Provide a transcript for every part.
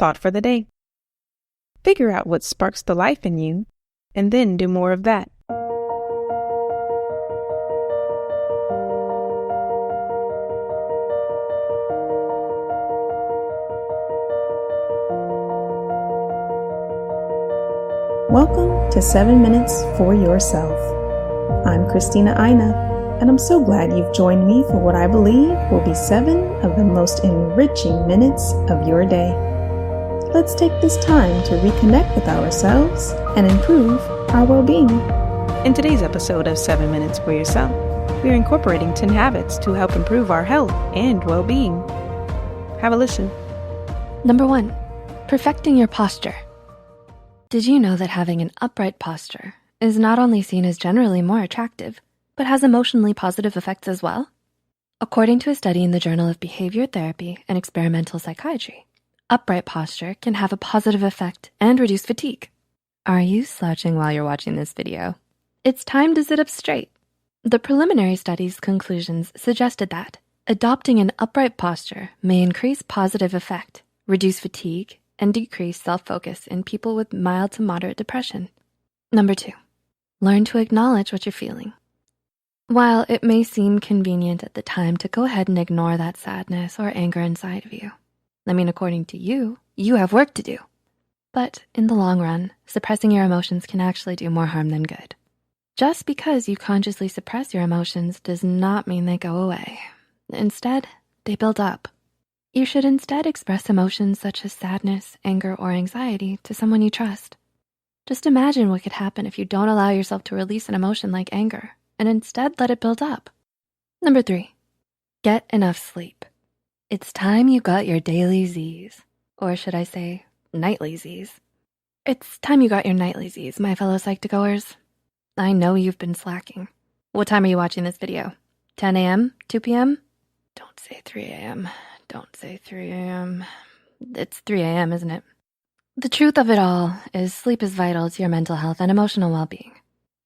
thought for the day. Figure out what sparks the life in you, and then do more of that. Welcome to 7 Minutes for Yourself. I'm Christina Aina, and I'm so glad you've joined me for what I believe will be 7 of the most enriching minutes of your day. Let's take this time to reconnect with ourselves and improve our well-being. In today's episode of 7 Minutes for Yourself, we're incorporating 10 habits to help improve our health and well-being. Have a listen. Number 1, perfecting your posture. Did you know that having an upright posture is not only seen as generally more attractive, but has emotionally positive effects as well? According to a study in the Journal of Behavior Therapy and Experimental Psychiatry, upright posture can have a positive effect and reduce fatigue. Are you slouching while you're watching this video? It's time to sit up straight. The preliminary study's conclusions suggested that adopting an upright posture may increase positive effect, reduce fatigue, and decrease self-focus in people with mild to moderate depression. Number 2, learn to acknowledge what you're feeling. While it may seem convenient at the time to go ahead and ignore that sadness or anger inside of you, according to you, you have work to do. But in the long run, suppressing your emotions can actually do more harm than good. Just because you consciously suppress your emotions does not mean they go away. Instead, they build up. You should instead express emotions such as sadness, anger, or anxiety to someone you trust. Just imagine what could happen if you don't allow yourself to release an emotion like anger and instead let it build up. Number 3, get enough sleep. It's time you got your daily Z's, or should I say nightly Z's. It's time you got your nightly Z's, my fellow Psych2Goers. I know you've been slacking. What time are you watching this video? 10 a.m., 2 p.m.? Don't say 3 a.m. Don't say 3 a.m. It's 3 a.m., isn't it? The truth of it all is sleep is vital to your mental health and emotional well-being.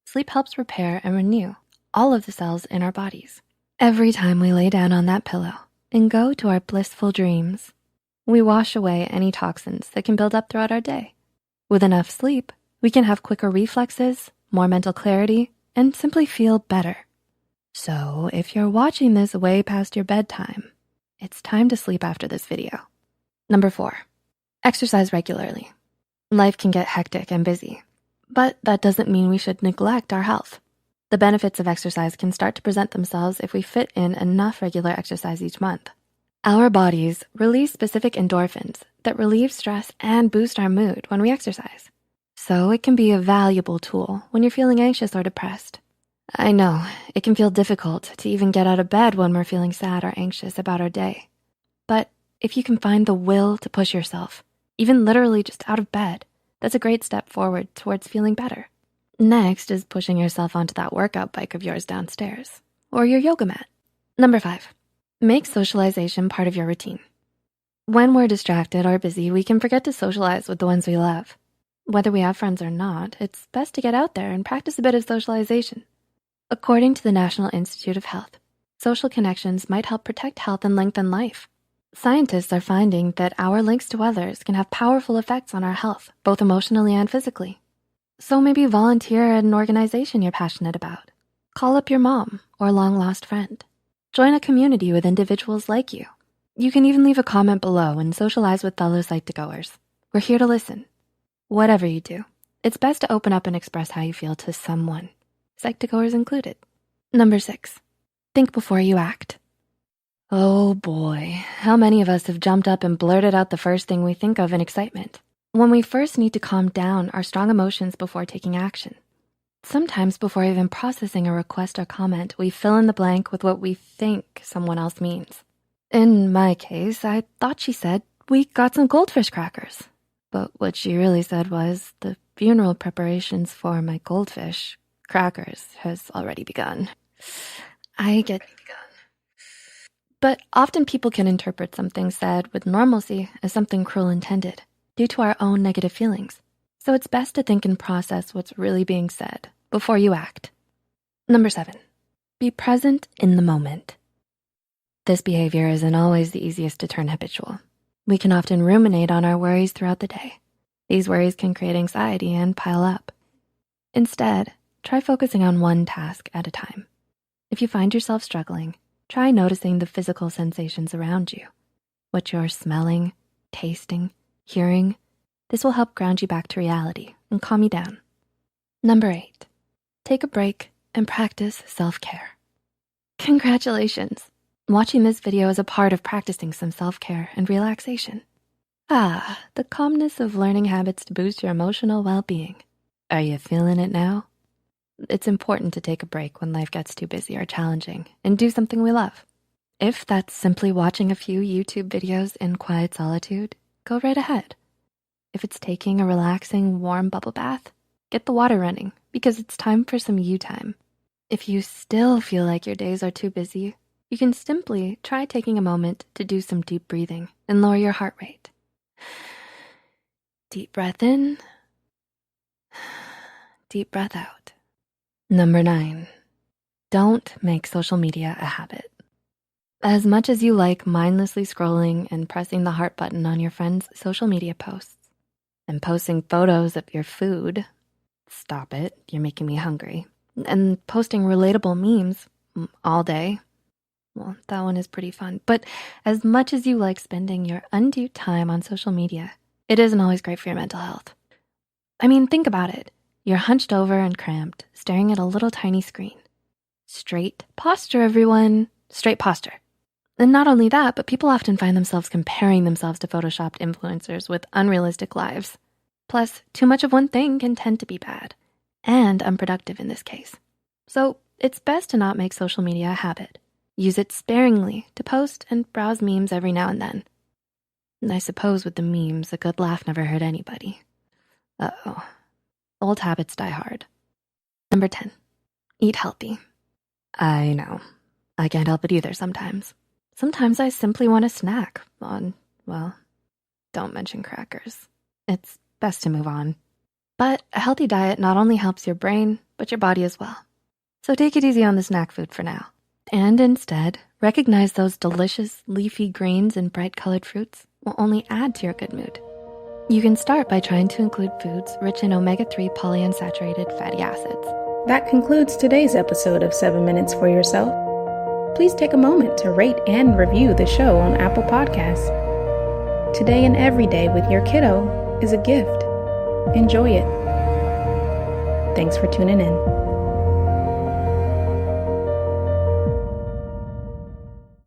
Sleep helps repair and renew all of the cells in our bodies. Every time we lay down on that pillow and go to our blissful dreams, we wash away any toxins that can build up throughout our day. With enough sleep, we can have quicker reflexes, more mental clarity, and simply feel better. So if you're watching this way past your bedtime, it's time to sleep after this video. Number 4, exercise regularly. Life can get hectic and busy, but that doesn't mean we should neglect our health. The benefits of exercise can start to present themselves if we fit in enough regular exercise each month. Our bodies release specific endorphins that relieve stress and boost our mood when we exercise. So it can be a valuable tool when you're feeling anxious or depressed. I know, it can feel difficult to even get out of bed when we're feeling sad or anxious about our day. But if you can find the will to push yourself, even literally just out of bed, that's a great step forward towards feeling better. Next is pushing yourself onto that workout bike of yours downstairs, or your yoga mat. Number 5, make socialization part of your routine. When we're distracted or busy, we can forget to socialize with the ones we love. Whether we have friends or not, it's best to get out there and practice a bit of socialization. According to the National Institute of Health, social connections might help protect health and lengthen life. Scientists are finding that our links to others can have powerful effects on our health, both emotionally and physically. So maybe volunteer at an organization you're passionate about. Call up your mom or long-lost friend. Join a community with individuals like you. You can even leave a comment below and socialize with fellow Psych2Goers. We're here to listen. Whatever you do, it's best to open up and express how you feel to someone, Psych2Goers included. Number 6, think before you act. Oh boy, how many of us have jumped up and blurted out the first thing we think of in excitement, when we first need to calm down our strong emotions before taking action. Sometimes before even processing a request or comment, we fill in the blank with what we think someone else means. In my case, I thought she said, "We got some goldfish crackers." But what she really said was, "The funeral preparations for my goldfish crackers has already begun." But often people can interpret something said with normalcy as something cruel intended due to our own negative feelings. So it's best to think and process what's really being said before you act. Number 7, be present in the moment. This behavior isn't always the easiest to turn habitual. We can often ruminate on our worries throughout the day. These worries can create anxiety and pile up. Instead, try focusing on one task at a time. If you find yourself struggling, try noticing the physical sensations around you, what you're smelling, tasting, hearing. This will help ground you back to reality and calm you down. Number 8, take a break and practice self-care. Congratulations! Watching this video is a part of practicing some self-care and relaxation. The calmness of learning habits to boost your emotional well-being. Are you feeling it now? It's important to take a break when life gets too busy or challenging and do something we love. If that's simply watching a few YouTube videos in quiet solitude, go right ahead. If it's taking a relaxing, warm bubble bath, get the water running because it's time for some you time. If you still feel like your days are too busy, you can simply try taking a moment to do some deep breathing and lower your heart rate. Deep breath in, deep breath out. Number 9, don't make social media a habit. As much as you like mindlessly scrolling and pressing the heart button on your friends' social media posts and posting photos of your food, stop it, you're making me hungry, and posting relatable memes all day, well, that one is pretty fun. But as much as you like spending your undue time on social media, it isn't always great for your mental health. I mean, think about it. You're hunched over and cramped, staring at a little tiny screen. Straight posture, everyone. Straight posture. And not only that, but people often find themselves comparing themselves to photoshopped influencers with unrealistic lives. Plus, too much of one thing can tend to be bad and unproductive in this case. So it's best to not make social media a habit. Use it sparingly to post and browse memes every now and then. And I suppose with the memes, a good laugh never hurt anybody. Uh-oh. Old habits die hard. Number 10, eat healthy. I know, I can't help it either sometimes. Sometimes I simply want a snack on, well, don't mention crackers. It's best to move on. But a healthy diet not only helps your brain, but your body as well. So take it easy on the snack food for now. And instead, recognize those delicious leafy greens and bright colored fruits will only add to your good mood. You can start by trying to include foods rich in omega-3 polyunsaturated fatty acids. That concludes today's episode of 7 Minutes for Yourself. Please take a moment to rate and review the show on Apple Podcasts. Today and every day with your kiddo is a gift. Enjoy it. Thanks for tuning in.